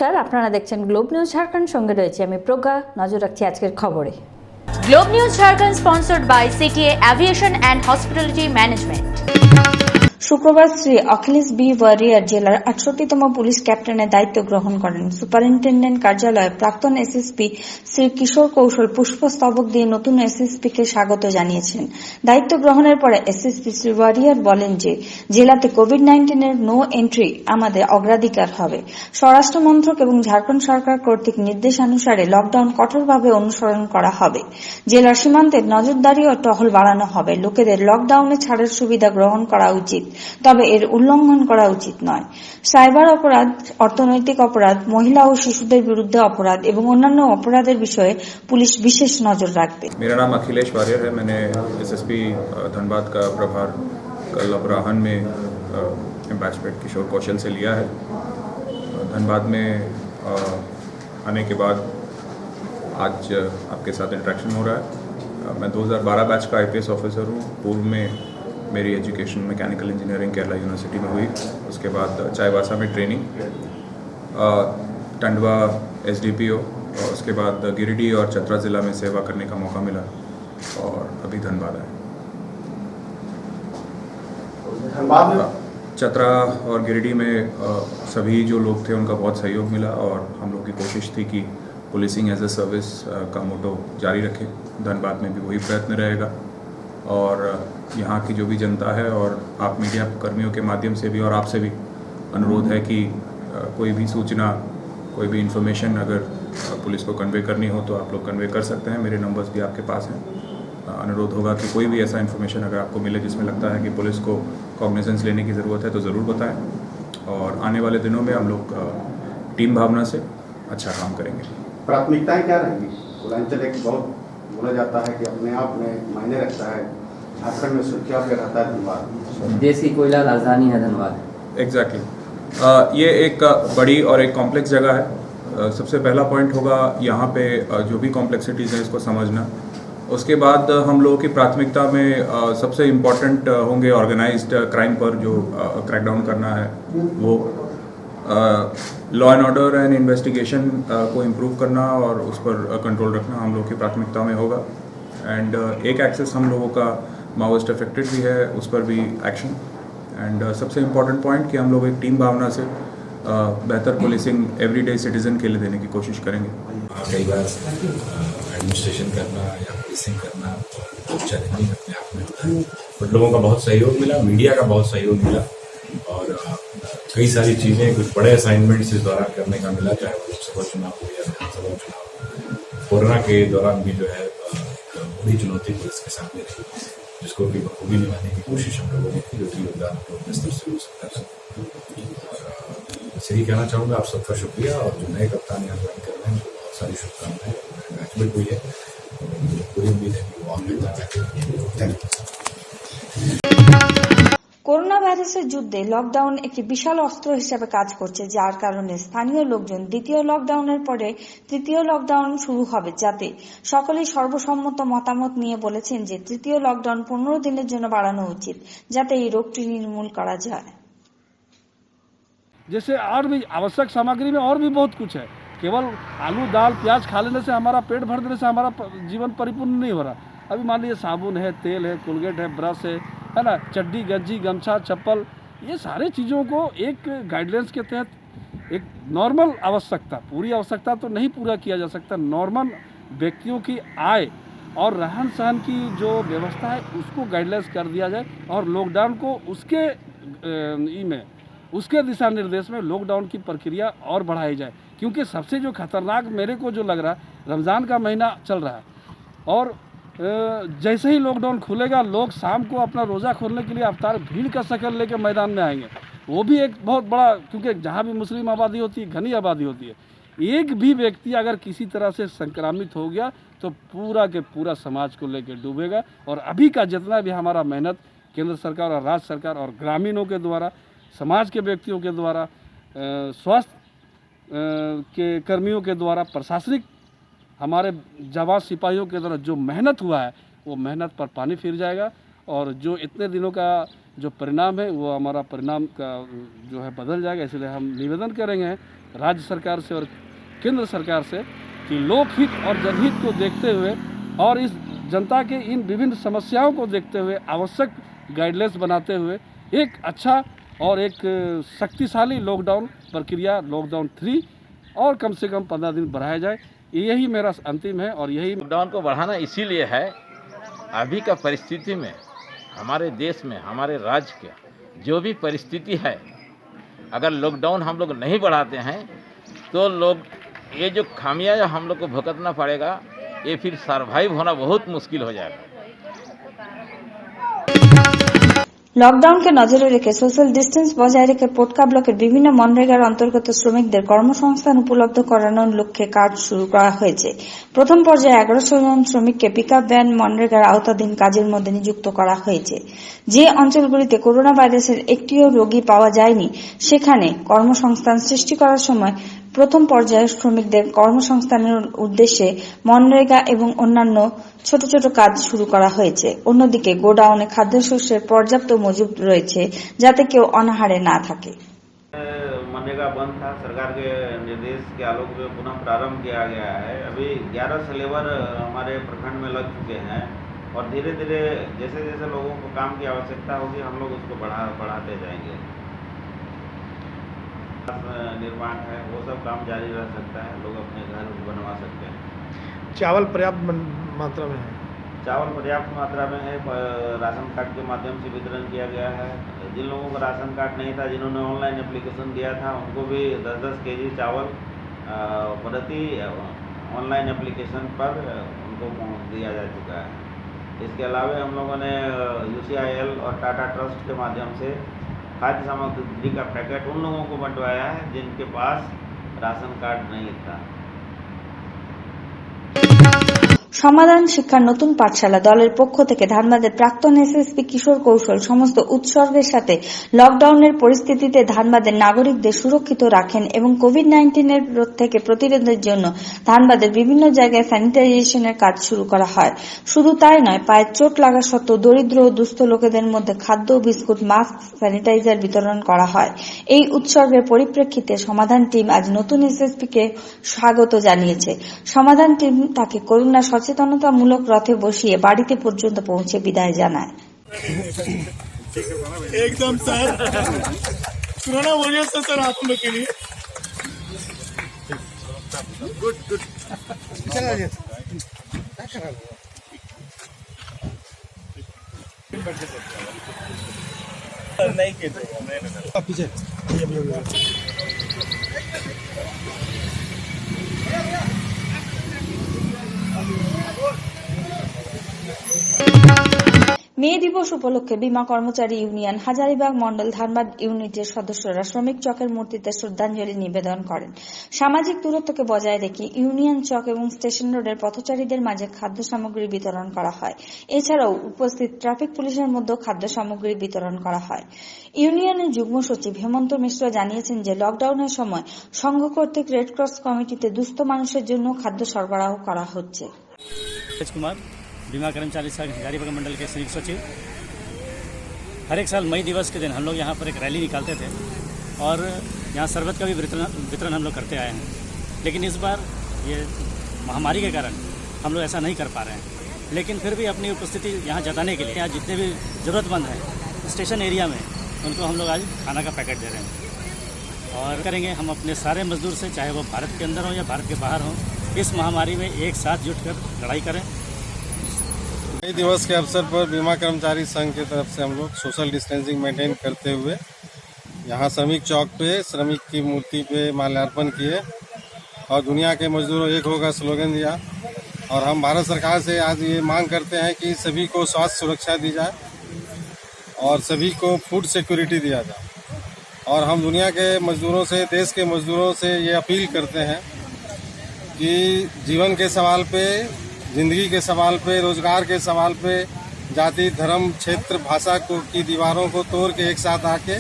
নমস্কার, আপনারা দেখছেন গ্লোব নিউজ ঝাড়খণ্ড। সঙ্গে রয়েছে আমি প্রজ্ঞা। নজর রাখছি আজকের খবরে। Globe News Jharkhand sponsored by CTA aviation and hospitality management. শুক্রবার শ্রী অখিলেশ বি ওয়ারিয়ার জেলার ৬৮তম পুলিশ ক্যাপ্টেনের দায়িত্ব গ্রহণ করেন। সুপারিনটেন্ডেন্ট কার্যালয়ে প্রাক্তন এসএসপি শ্রী কিশোর কৌশল পুষ্পস্তবক দিয়ে নতুন এসএসপিকে স্বাগত জানিয়েছেন। দায়িত্ব গ্রহণের পরে এসএসপি শ্রী ওয়ারিয়ার বলেন যে জেলাতে কোভিড-19 নো এন্ট্রি আমাদের অগ্রাধিকার হবে। স্বরাষ্ট্র মন্ত্রক এবং ঝাড়খণ্ড সরকার কর্তৃক নির্দেশানুসারে লকডাউন কঠোরভাবে অনুসরণ করা হবে। জেলার সীমান্তে নজরদারি ও টহল বাড়ানো হবে। লোকেদের লকডাউনে ছাড়ের সুবিধা গ্রহণ করা উচিত, তবে এর উল্লঙ্ঘন করা উচিত নয়। সাইবার অপরাধ, অর্থনৈতিক অপরাধ, মহিলা ও শিশুদের বিরুদ্ধে অপরাধ এবং অন্যান্য অপরাধের বিষয়ে পুলিশ বিশেষ নজর রাখবে। मेरा नाम अखिलेश वारियर है। मैंने एसएसपी धनबाद का प्रभार कल अपराह्न में बैचमेट किशोर कौशल से लिया है। धनबाद में आने के बाद आज आपके साथ इंटरेक्शन हो रहा है। मैं 2012 बैच का आईपीएस ऑफिसर हूँ। पूर्व में मेरी education mechanical engineering Kerala university में हुई। उसके बाद चाईबासा में ट्रेनिंग, टंडवा एसडीपीओ, और उसके बाद गिरिडीह और चतरा ज़िला में सेवा करने का मौका मिला और अभी धनबाद आए। चतरा और गिरिडीह में सभी जो लोग थे उनका बहुत सहयोग मिला और हम लोग की कोशिश थी कि पुलिसिंग एज ए सर्विस का मोटो जारी रखें। धनबाद में भी वही प्रयत्न रहेगा और यहाँ की जो भी जनता है और आप मीडिया कर्मियों के माध्यम से भी और आपसे भी अनुरोध है कि कोई भी सूचना, कोई भी इन्फॉर्मेशन अगर पुलिस को कन्वे करनी हो तो आप लोग कन्वे कर सकते हैं। मेरे नंबर्स भी आपके पास हैं। अनुरोध होगा कि कोई भी ऐसा इन्फॉर्मेशन अगर आपको मिले जिसमें लगता है कि पुलिस को कॉग्निजेंस लेने की ज़रूरत है तो ज़रूर बताएं। और आने वाले दिनों में हम लोग टीम भावना से अच्छा काम करेंगे। प्राथमिकताएं क्या रहेंगी? पूर्वांचल एक बहुत बोला जाता है कि अपने आप में मायने रखता है, झारखंड में सुर्खियों पे रहता है धनबाद। देश की कोयला राजधानी है धनबाद। एग्जैक्टली ये एक बड़ी और एक कॉम्प्लेक्स जगह है। सबसे पहला पॉइंट होगा यहाँ पे जो भी कॉम्प्लेक्सिटीज़ हैं इसको समझना। उसके बाद हम लोगों की प्राथमिकता में सबसे इम्पॉर्टेंट होंगे ऑर्गेनाइज्ड क्राइम पर जो क्रैकडाउन करना है, वो law and order and investigation को इम्प्रूव करना और उस पर कंट्रोल रखना हम लोग की प्राथमिकता में होगा। एंड एक एक्सेस हम लोगों का माओइस्ट अफेक्टेड भी है, उस पर भी एक्शन। एंड सबसे इम्पॉर्टेंट पॉइंट कि हम लोग एक टीम भावना से बेहतर पुलिसिंग एवरीडे सिटीजन के लिए देने की कोशिश करेंगे। कई बार एडमिनिस्ट्रेशन करना या पुलिसिंग करना बहुत चैलेंजिंग अपने आप में होता है, बट लोगों का बहुत सहयोग मिला, मीडिया का बहुत सहयोग मिला और कई सारी चीज़ें, कुछ बड़े असाइनमेंट्स इस दौरान करने का मिला, चाहे वो लोकसभा चुनाव हो या विधानसभा चुनाव। कोरोना के दौरान भी जो है बड़ी चुनौती पुलिस के सामने थी, जिसको भी बखूबी निभाने की कोशिश हम लोगों ने की, जो कि योगदान हम लोग अपने स्तर से हो सकता है। बस यही कहना चाहूँगा, आप सबका शुक्रिया। और जो नए कप्तान यहाँ ज्वाइन कर रहे हैं उनको बहुत सारी शुभकामनाएं। बैचमेट हुई है, पूरी उम्मीद है कि वो और बेहतर थैंक यू। করোনা ভাইরাসের যুদ্ধে লকডাউন একটি বিশাল অস্ত্র হিসেবে কাজ করছে, যার কারণে স্থানীয় লোকজন দ্বিতীয় লকডাউনের পরে তৃতীয় লকডাউন শুরু হবে, যাতে সকলেই সর্বসম্মত মতামত নিয়ে বলেছেন যে তৃতীয় লকডাউন 15 দিনের জন্য বাড়ানো উচিত, যাতে এই রোগটি নির্মূল করা যায়। जैसे और भी आवश्यक सामग्री में और भी बहुत कुछ है। केवल आलू दाल प्याज खा लेने से, हमारा पेट भर देने से हमारा जीवन परिपूर्ण नहीं हो रहा। अभी मान लीजिए साबुन है, तेल है, कोलगेट है, ब्रश है ना, चड्डी गंजी गमछा चप्पल, ये सारे चीज़ों को एक गाइडलाइंस के तहत एक नॉर्मल आवश्यकता, पूरी आवश्यकता तो नहीं पूरा किया जा सकता, नॉर्मल व्यक्तियों की आय और रहन सहन की जो व्यवस्था है उसको गाइडलाइंस कर दिया जाए और लॉकडाउन को उसके दिशा निर्देश में लॉकडाउन की प्रक्रिया और बढ़ाई जाए। क्योंकि सबसे जो खतरनाक मेरे को जो लग रहा है, रमज़ान का महीना चल रहा है और जैसे ही लॉकडाउन खुलेगा लोग शाम को अपना रोज़ा खोलने के लिए अवतार भीड़ का शक्ल लेकर मैदान में आएंगे। वो भी एक बहुत बड़ा, क्योंकि जहाँ भी मुस्लिम आबादी होती है, घनी आबादी होती है, एक भी व्यक्ति अगर किसी तरह से संक्रामित हो गया तो पूरा के पूरा समाज को लेकर डूबेगा। और अभी का जितना भी हमारा मेहनत केंद्र सरकार और राज्य सरकार और ग्रामीणों के द्वारा, समाज के व्यक्तियों के द्वारा, स्वास्थ्य के कर्मियों के द्वारा, प्रशासनिक हमारे जवान सिपाहियों के द्वारा जो मेहनत हुआ है वो मेहनत पर पानी फिर जाएगा और जो इतने दिनों का जो परिणाम है वो हमारा परिणाम का जो है बदल जाएगा। इसलिए हम निवेदन करेंगे राज्य सरकार से और केंद्र सरकार से कि लोकहित और जनहित को देखते हुए और इस जनता के इन विभिन्न समस्याओं को देखते हुए आवश्यक गाइडलाइंस बनाते हुए एक अच्छा और एक शक्तिशाली लॉकडाउन प्रक्रिया लॉकडाउन 3 और कम से कम 15 दिन बढ़ाया जाए, यही मेरा अंतिम है। और यही लॉकडाउन को बढ़ाना इसीलिए है, अभी का परिस्थिति में हमारे देश में हमारे राज्य का जो भी परिस्थिति है, अगर लॉकडाउन हम लोग नहीं बढ़ाते हैं तो ये जो खामियां हम लोग को भुगतना पड़ेगा, ये फिर सर्वाइव होना बहुत मुश्किल हो जाएगा। লকডাউনকে নজরে রেখে সোশ্যাল ডিস্টেন্স বজায় রেখে পোটকা ব্লকের বিভিন্ন মনরেগার অন্তর্গত শ্রমিকদের কর্মসংস্থান উপলব্ধ করানোর লক্ষ্যে কাজ শুরু করা হয়েছে। প্রথম পর্যায়ে 1100 জন শ্রমিককে পিকআপ ভ্যান মনরেগার আওতাধীন কাজের মধ্যে নিযুক্ত করা হয়েছে। যে অঞ্চলগুলিতে করোনা ভাইরাসের একটিও রোগী পাওয়া যায়নি সেখানে কর্মসংস্থান সৃষ্টি করার সময় প্রথম পর্যায়ে শ্রমিকদের কর্মসংস্থানের উদ্দেশ্যে মনরেগা এবং অন্যান্য ছোট ছোট কাজ শুরু করা হয়েছে। অন্যদিকে গোডাউনে খাদ্যশস্যের পর্যাপ্ত মজুদ রয়েছে যাতে কেউ অনাহারে না থাকে। मनरेगा बंद था, सरकार के निर्देश के आलोक में पुनः प्रारंभ किया गया है। अभी 1100 लेबर हमारे प्रखंड में लग चुके हैं और धीरे धीरे जैसे जैसे लोगों को काम की आवश्यकता होगी हम लोग उसको बढ़ाते जाएंगे। निर्माण है वो सब काम जारी रह सकता है, लोग अपने घर बनवा सकते हैं। चावल पर्याप्त मात्रा में है? चावल पर्याप्त मात्रा में है, राशन कार्ड के माध्यम से वितरण किया गया है। जिन लोगों का राशन कार्ड नहीं था, जिन्होंने ऑनलाइन एप्लीकेशन दिया था, उनको भी 10-10 केजी चावल प्रति ऑनलाइन एप्लीकेशन पर उनको दिया जा चुका है। इसके अलावा हम लोगों ने UCIL और टाटा ट्रस्ट के माध्यम से खाद्य सामग्री का पैकेट उन लोगों को बंटवाया है जिनके पास राशन कार्ड नहीं था। সমাধান শিক্ষার নতুন পাঠশালা দলের পক্ষ থেকে ধানবাদের প্রাক্তন এসএসপি কিশোর কৌশল সমস্ত উৎসর্গের সাথে লকডাউনের পরিস্থিতিতে ধানবাদের নাগরিকদের সুরক্ষিত রাখেন এবং কোভিড-19 এর থেকে প্রতিরোধের জন্য ধানবাদের বিভিন্ন জায়গায় স্যানিটাইজেশনের কাজ শুরু করা হয়। শুধু তাই নয়, পায়ে চোট লাগা সত্ত্বেও দরিদ্র ও দুস্থ লোকেদের মধ্যে খাদ্য, বিস্কুট, মাস্ক, স্যানিটাইজার বিতরণ করা হয়। এই উৎসর্গের পরিপ্রেক্ষিতে সমাধান টিম আজ নতুন এসএসপি কে স্বাগত জানিয়েছে। সমাধান টিম তাকে করোনা সচেতনতামূলক রথে বসিয়ে বাড়িতে পর্যন্ত পৌঁছে বিদায় জানায়। एकदम सर, कोरोना वॉरियर्स है सर आप लोग के लिए। गुड गुड नहीं पीछे মে দিবস উপলক্ষে বীমা কর্মচারী ইউনিয়ন হাজারীবাগ মন্ডল ধানবাদ ইউনিটের সদস্যরা শ্রমিক চকের মূর্তিতে শ্রদ্ধাঞ্জলি নিবেদন করেন। সামাজিক দূরত্বকে বজায় রেখে ইউনিয়ন চক এবং স্টেশন রোডের পথচারীদের মাঝে খাদ্য সামগ্রী বিতরণ করা হয়। এছাড়াও উপস্থিত ট্রাফিক পুলিশের মধ্যে খাদ্য সামগ্রী বিতরণ করা হয়। ইউনিয়নের যুগ্ম সচিব হেমন্ত মিশ্র জানিয়েছেন যে লকডাউনের সময় সংঘ কর্তৃক রেড ক্রস কমিটিতে দুস্থ মানুষের জন্য খাদ্য সরবরাহ করা হচ্ছে। बीमा कर्मचारी संघ हजारीबाग मंडल के संयुक्त सचिव। हर एक साल मई दिवस के दिन हम लोग यहाँ पर एक रैली निकालते थे और यहाँ शरबत का भी वितरण हम लोग करते आए हैं, लेकिन इस बार ये महामारी के कारण हम लोग ऐसा नहीं कर पा रहे हैं। लेकिन फिर भी अपनी उपस्थिति यहाँ जताने के लिए यहाँ जितने भी ज़रूरतमंद हैं स्टेशन एरिया में उनको हम लोग आज खाना का पैकेट दे रहे हैं और करेंगे हम अपने सारे मजदूर से, चाहे वो भारत के अंदर हों या भारत के बाहर हों, इस महामारी में एक साथ जुटकर लड़ाई करें। मई दिवस के अवसर पर बीमा कर्मचारी संघ की तरफ से हम लोग सोशल डिस्टेंसिंग मेंटेन करते हुए यहाँ श्रमिक चौक पे श्रमिक की मूर्ति पे माल्यार्पण किए और दुनिया के मजदूरों एक होगा स्लोगन दिया। और हम भारत सरकार से आज ये मांग करते हैं कि सभी को स्वास्थ्य सुरक्षा दी जाए और सभी को फूड सिक्योरिटी दिया जाए। और हम दुनिया के मजदूरों से, देश के मजदूरों से ये अपील करते हैं कि जीवन के सवाल पे, जिंदगी के सवाल पे, रोजगार के सवाल पे जाति, धर्म, क्षेत्र, भाषा की दीवारों को तोड़ के एक साथ आके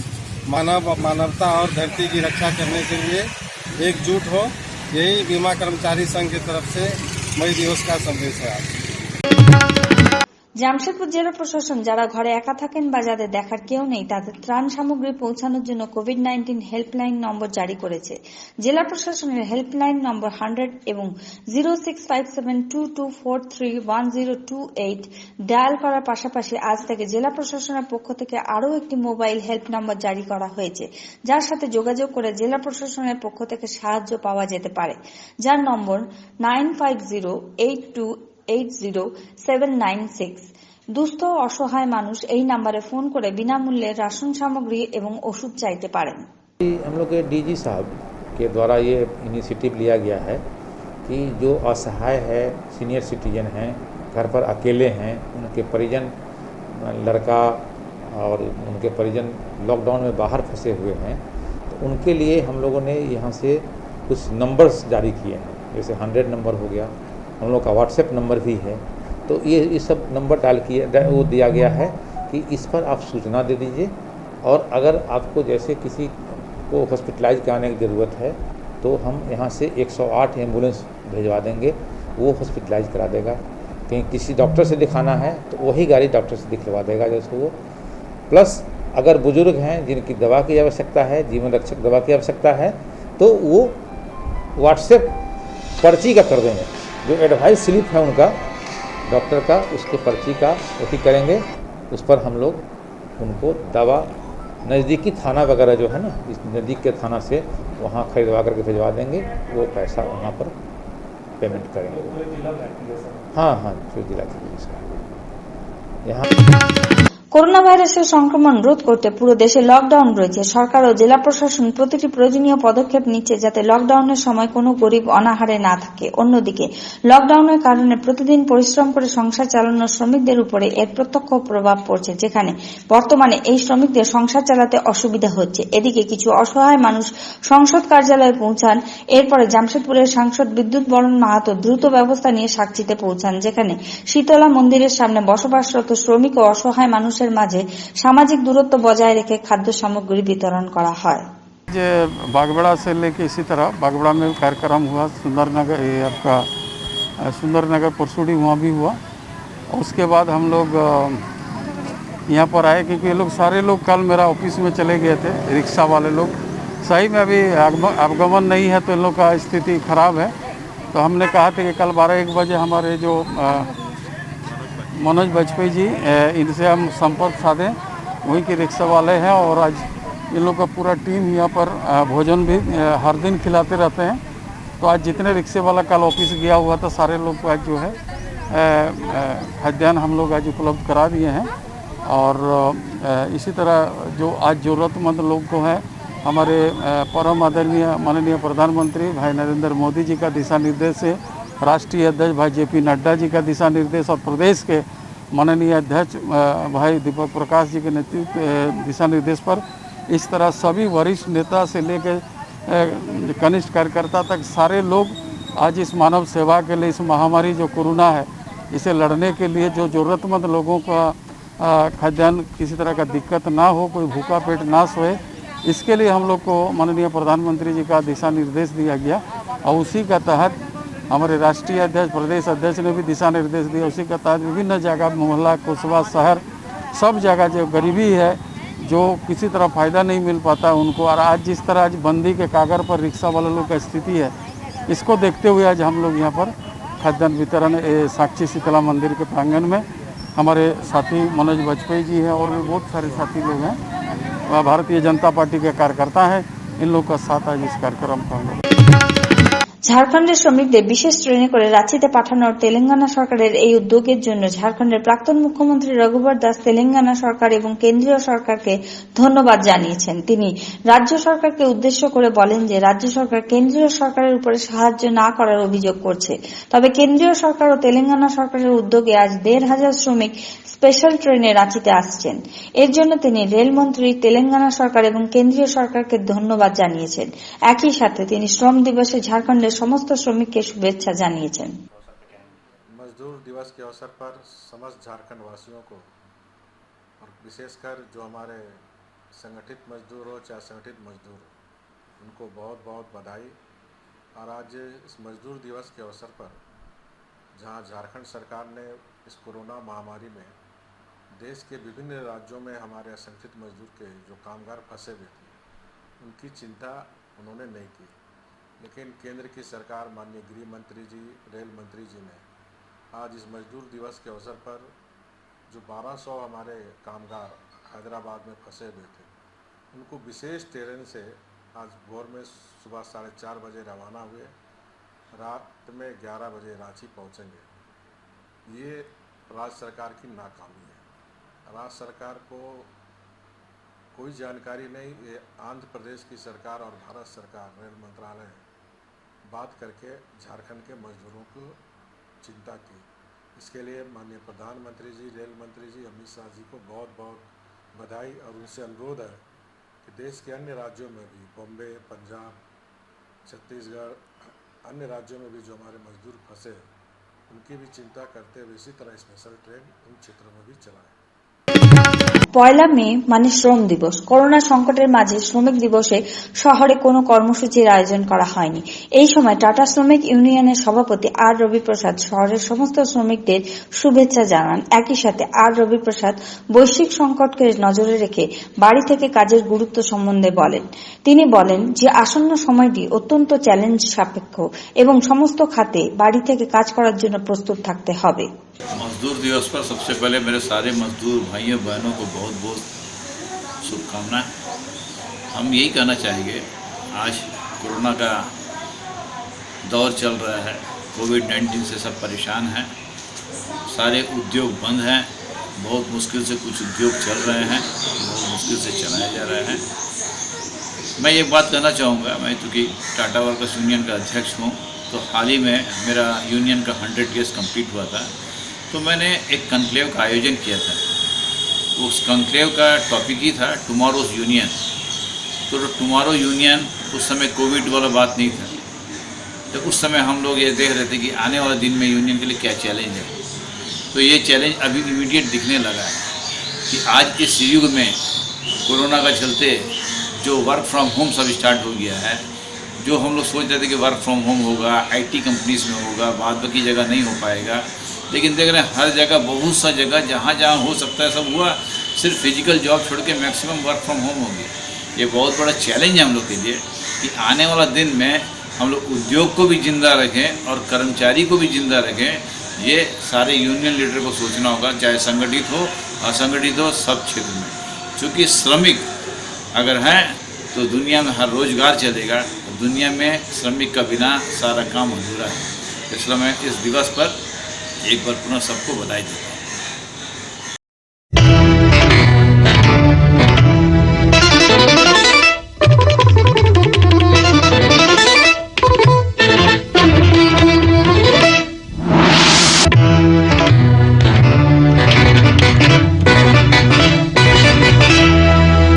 मानवता और धरती की रक्षा करने के लिए एकजुट हो। यही बीमा कर्मचारी संघ की तरफ से मई दिवस का संदेश है। জামশেদপুর জেলা প্রশাসন যারা ঘরে একা থাকেন বা যাদের দেখার কেউ নেই তাদের ত্রাণ সামগ্রী পৌঁছানোর জন্য কোভিড-19 হেল্পলাইন নম্বর জারি করেছে। জেলা প্রশাসনের হেল্পলাইন নম্বর 100 এবং 065722431028 ডায়াল করার পাশাপাশি আজ থেকে জেলা প্রশাসনের পক্ষ থেকে আরও একটি মোবাইল হেল্প নম্বর জারি করা হয়েছে, যার সাথে যোগাযোগ করে জেলা প্রশাসনের পক্ষ থেকে সাহায্য পাওয়া যেতে পারে, যার নম্বর 9508280796। দুস্থ অসহায় মানুষ এই নম্বরে ফোন করে বিনামূল্যে রাশন সামগ্রী এবং ওষুধ চাইতে পারেন। हम लोग के डीजी साहब के द्वारा ये इनिशिएटिव लिया गया है कि जो असहाय है, सीनियर सिटीजन हैं, घर पर अकेले हैं, उनके परिजन लड़का और उनके परिजन लॉकडाउन में बाहर फंसे हुए हैं, तो उनके लिए हम लोगों ने यहाँ से कुछ नंबर्स जारी किए हैं। जैसे 100 नंबर हो गया, हम लोग का व्हाट्सएप नंबर भी है, तो ये सब नंबर डायल किए वो दिया गया है कि इस पर आप सूचना दे दीजिए। और अगर आपको जैसे किसी को हॉस्पिटलाइज कराने की ज़रूरत है तो हम यहाँ से 108 एम्बुलेंस भिजवा देंगे, वो हॉस्पिटलाइज करा देगा। कहीं किसी डॉक्टर से दिखाना है तो वही गाड़ी डॉक्टर से दिखलवा देगा जैसे वो। प्लस अगर बुजुर्ग हैं जिनकी दवा की आवश्यकता है, जीवन रक्षक दवा की आवश्यकता है, तो वो व्हाट्सएप पर्ची का कर देंगे, जो एडवाइस स्लिप है उनका डॉक्टर का, उसके पर्ची का वही करेंगे। उस पर हम लोग उनको दवा नज़दीकी थाना वगैरह जो है ना, इस नज़दीक के थाना से वहाँ खरीदवा करके भिजवा देंगे, वो पैसा वहाँ पर पेमेंट करेंगे। हाँ, जो जिला की पुलिस है यहाँ। করোনা ভাইরাসের সংক্রমণ রোধ করতে পুরো দেশে লকডাউন রয়েছে। সরকার ও জেলা প্রশাসন প্রতিটি প্রয়োজনীয় পদক্ষেপ নিচ্ছে যাতে লকডাউনের সময় কোনো গরিব অনাহারে না থাকে। অন্যদিকে লকডাউনের কারণে প্রতিদিন পরিশ্রম করে সংসার চালানোর শ্রমিকদের উপরে এর প্রত্যক্ষ প্রভাব পড়ছে, যেখানে বর্তমানে এই শ্রমিকদের সংসার চালাতে অসুবিধা হচ্ছে। এদিকে কিছু অসহায় মানুষ সংসদ কার্যালয়ে পৌঁছান, এরপরে জামশেদপুরের সাংসদ বিদ্যুৎ বরণ মাহাতো দ্রুত ব্যবস্থা নিয়ে সাকচিতে পৌঁছান, যেখানে শীতলা মন্দিরের সামনে বসবাসরত শ্রমিক ও অসহায় মানুষের মাঝে সামাজিক দূরত্ব বজায় রেখে খাদ্য সামগ্রী বিতরণ করা হয়। যে बागबड़ा से लेके इसी तरह बागबड़ा में कार्यक्रम हुआ, सुंदरनगर ये आपका सुंदरनगर परसुड़ी वहाँ भी हुआ। उसके बाद हम लोग यहाँ पर आए क्योंकि ये लोग सारे लोग कल मेरा ऑफिस में चले गए थे, रिक्शा वाले लोग। सही में अभी आगमन नहीं है तो इन लोग का स्थिति खराब है, तो हमने कहा था कि कल 12-1 बजे हमारे जो मनोज वाजपेयी जी, इनसे हम संपर्क साधें, वहीं के रिक्शा वाले हैं, और आज इन लोग का पूरा टीम यहाँ पर भोजन भी हर दिन खिलाते रहते हैं। तो आज जितने रिक्शे वाला कल ऑफिस गया हुआ था सारे लोग को आज जो है खाद्यान्न हम लोग आज उपलब्ध करा दिए हैं। और इसी तरह जो आज ज़रूरतमंद लोग को है, हमारे परम आदरणीय माननीय प्रधानमंत्री भाई नरेंद्र मोदी जी का दिशा निर्देश से, राष्ट्रीय अध्यक्ष भाई JP नड्डा जी का दिशा निर्देश और प्रदेश के माननीय अध्यक्ष भाई दीपक प्रकाश जी के नेतृत्व दिशा निर्देश पर इस तरह सभी वरिष्ठ नेता से लेकर कनिष्ठ कार्यकर्ता तक सारे लोग आज इस मानव सेवा के लिए, इस महामारी जो कोरोना है, इसे लड़ने के लिए जो ज़रूरतमंद लोगों का खाद्यान्न किसी तरह का दिक्कत ना हो, कोई भूखा पेट ना सोए, इसके लिए हम लोग को माननीय प्रधानमंत्री जी का दिशा निर्देश दिया गया। और उसी का तहत हमारे राष्ट्रीय अध्यक्ष, प्रदेश अध्यक्ष ने भी दिशा निर्देश दिया। उसी के तहत विभिन्न जगह, मोहल्ला, कुसबा, शहर, सब जगह जो गरीबी है, जो किसी तरह फ़ायदा नहीं मिल पाता उनको, और आज जिस तरह आज बंदी के कागर पर रिक्शा वाले लोग का स्थिति है, इसको देखते हुए आज हम लोग यहाँ पर खाद्यान्न वितरण साक्षी शीतला मंदिर के प्रांगण में हमारे साथी मनोज वाजपेयी जी हैं और भी बहुत सारे साथी लोग हैं, भारतीय जनता पार्टी के कार्यकर्ता हैं, इन लोग का साथ आज इस कार्यक्रम का हम लोग। ঝাড়খণ্ডের শ্রমিকদের বিশেষ ট্রেনে করে রাঁচিতে পাঠানোর তেলেঙ্গানা সরকারের এই উদ্যোগের জন্য ঝাড়খণ্ডের প্রাক্তন মুখ্যমন্ত্রী রঘুবর দাস তেলেঙ্গানা সরকার এবং কেন্দ্রীয় সরকারকে ধন্যবাদ জানিয়েছেন। তিনি রাজ্য সরকারকে উদ্দেশ্য করে বলেন যে রাজ্য সরকার কেন্দ্রীয় সরকারের উপরে সাহায্য না করার অভিযোগ করছে, তবে কেন্দ্রীয় সরকার ও তেলেঙ্গানা সরকারের উদ্যোগে আজ 1,500 শ্রমিক স্পেশাল ট্রেনে রাঁচিতে আসছেন। এর জন্য তিনি রেলমন্ত্রী, তেলেঙ্গানা সরকার এবং কেন্দ্রীয় সরকারকে ধন্যবাদ জানিয়েছেন। একই সাথে তিনি শ্রম দিবসে ঝাড়খণ্ডের समस्त श्रमिक के शुभेच्छा जानिয়েছেন। मजदूर दिवस के अवसर पर समस्त झारखंड वासियों को, और विशेषकर जो हमारे संगठित मजदूर हो चाहे असंगठित मजदूर, उनको बहुत बहुत बधाई। और आज इस मजदूर दिवस के अवसर पर जहां झारखंड सरकार ने इस कोरोना महामारी में देश के विभिन्न राज्यों में हमारे असंगठित मजदूर के जो कामगार फंसे हुए थे उनकी चिंता उन्होंने नहीं की, लेकिन केंद्र की सरकार माननीय गृह मंत्री जी, रेल मंत्री जी ने आज इस मजदूर दिवस के अवसर पर जो 1200 हमारे कामगार हैदराबाद में फंसे हुए थे उनको विशेष ट्रेन से आज भोर में सुबह 4:30 बजे रवाना हुए, रात में 11 बजे रांची पहुंचेंगे। ये राज्य सरकार की नाकामी है। राज्य सरकार को कोई जानकारी नहीं। ये आंध्र प्रदेश की सरकार और भारत सरकार रेल मंत्रालय बात करके झारखंड के मजदूरों को चिंता की। इसके लिए माननीय प्रधानमंत्री जी, रेल मंत्री जी, अमित शाह जी को बहुत बहुत बधाई और उनसे अनुरोध है कि देश के अन्य राज्यों में भी, बॉम्बे, पंजाब, छत्तीसगढ़, अन्य राज्यों में भी जो हमारे मजदूर फंसे उनकी भी चिंता करते हुए इसी तरह स्पेशल ट्रेन उन क्षेत्रों में भी चलाएं। পয়লা মে মানে শ্রম দিবস। করোনা সংকটের মাঝে শ্রমিক দিবসে শহরে কোনো কর্মসূচির আয়োজন করা হয়নি। এই সময় টাটা শ্রমিক ইউনিয়নের সভাপতি আর রবি প্রসাদ শহরের সমস্ত শ্রমিকদের শুভেচ্ছা জানান। একই সাথে আর রবি প্রসাদ বৈশ্বিক সংকটকে নজরে রেখে বাড়ি থেকে কাজের গুরুত্ব সম্বন্ধে বলেন। তিনি বলেন যে আসন্ন সময়টি অত্যন্ত চ্যালেঞ্জ সাপেক্ষ এবং সমস্ত খাতে বাড়ি থেকে কাজ করার জন্য প্রস্তুত থাকতে হবে। मजदूर दिवस पर सबसे पहले मेरे सारे मजदूर भाइयों बहनों को बहुत बहुत शुभकामनाएं। हम यही कहना चाहेंगे, आज कोरोना का दौर चल रहा है, कोविड-19 से सब परेशान हैं, सारे उद्योग बंद हैं, बहुत मुश्किल से कुछ उद्योग चल रहे हैं, बहुत मुश्किल से चलाए जा रहे हैं। मैं ये बात कहना चाहूँगा, मैं चूँकि टाटा वर्कर्स यूनियन का अध्यक्ष हूँ, तो हाल ही में मेरा यूनियन का 100 ईयर्स कंप्लीट हुआ था, तो मैंने एक कॉन्क्लेव का आयोजन किया था। उस कॉन्क्लेव का टॉपिक ही था टुमारोज यूनियन। तो टुमारो यूनियन उस समय कोविड वाला बात नहीं था, तो उस समय हम लोग ये देख रहे थे कि आने वाले दिन में यूनियन के लिए क्या चैलेंज है। तो ये चैलेंज अभी इमीडिएट दिखने लगा है कि आज इस युग में कोरोना का चलते जो वर्क फ्रॉम होम सब स्टार्ट हो गया है, जो हम लोग सोच रहे थे कि वर्क फ्रॉम होम होगा, IT कंपनीज में होगा, बाद बाकी जगह नहीं हो पाएगा, लेकिन देख रहे हैं हर जगह, बहुत सा जगह जहाँ जहाँ हो सकता है सब हुआ। सिर्फ फिजिकल जॉब छोड़ के मैक्सिमम वर्क फ्रॉम होम हो गया। ये बहुत बड़ा चैलेंज है हम लोग के लिए कि आने वाला दिन में हम लोग उद्योग को भी जिंदा रखें और कर्मचारी को भी जिंदा रखें। ये सारे यूनियन लीडर को सोचना होगा, चाहे संगठित हो असंगठित हो, सब क्षेत्र में। चूँकि श्रमिक अगर हैं तो दुनिया में हर रोजगार चलेगा, दुनिया में श्रमिक का बिना सारा काम अधूरा है। इसलिए मैं इस दिवस पर एक बार पुनः सबको बधाई देता हूँ।